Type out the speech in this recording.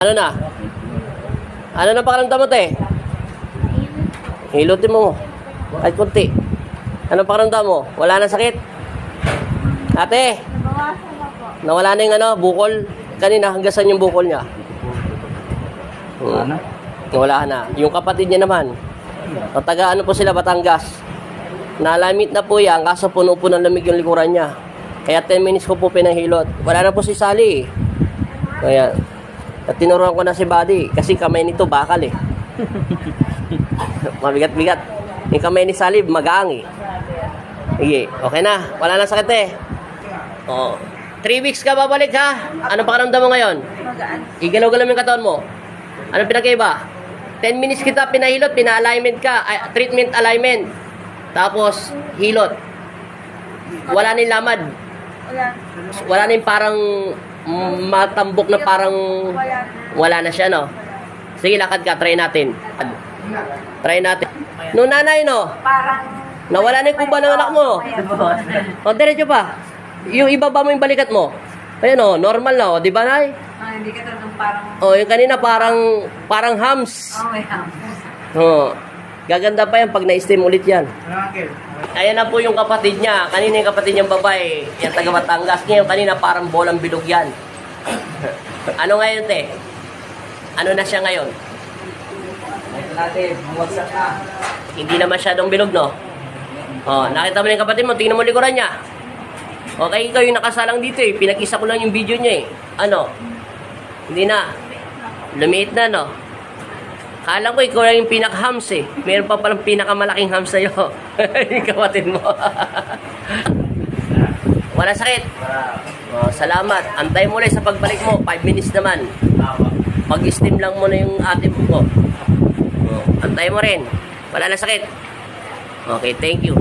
Ano na? Ano na pakiramdam mo, te? Hilutin mo. Kahit kunti. Ano pakiramdam mo? Wala na sakit? Ate? Nabawasan na po. Nawala na yung bukol. Kanina, hanggang saan yung bukol niya? Wala na. Wala na. Yung kapatid niya naman. Taga ano po sila, Batangas. Nalamit na po yan, kaso puno po ng lamig yung likuran niya. Kaya 10 minutes ko po pinahilot. Wala na po si Sally. Kaya, at tinuruan ko na si Buddy. Kasi kamay nito bakal eh. Mabigat-bigat. Yung kamay ni Sally, magaang eh. Sige, okay na. Wala na sakit eh. Oo. 3 weeks ka babalik ha? Ano pakiramdam mo ngayon? Magaan. Igalaw-galaw yung katawan mo. Ano pinagkaiba? 10 minutes kita pinahilot, pina-alignment ka. Treatment alignment. Tapos, hilot. Wala na yung lamad. Wala. Wala na yung parang matambok na parang wala na siya, no? Sige, lakad ka. Try natin. Try natin. No, nanay, no? Parang Nawala na yung kuba ng anak mo. O, diretso pa. Yung ibaba mo yung balikat mo. Ayan, o. Normal na, o. Di ba, nay? hindi ka talagang parang O, yung kanina parang hams. may hams. Oo. Gaganda pa yan pag na-steam ulit yan. Ayan na po yung kapatid niya. Kanina yung kapatid niyang babae. Yan taga Batangas. Ngayon kanina parang bolang bilog yan. Ano ngayon, te? Ano na siya ngayon? Ito natin, mawagsak na. Hindi na masyadong bilog, no? Oh, nakita mo na yung kapatid mo. Tingnan mo likuran niya. Okay, ikaw yung nakasalang dito eh. Pinag-isa ko lang yung video niya eh. Ano? Hindi na. Lumiit na, no? Kala ko ikaw lang yung pinaka-hams eh. Meron pa palang pinakamalaking hams sa'yo. Yung kapatid mo. Wala sakit. Oh, salamat. Antay mo lang sa pagbalik mo. 5 minutes naman. Pag-steam lang mo na yung ate mo. Oh, antay mo rin. Wala na sakit. Okay, thank you.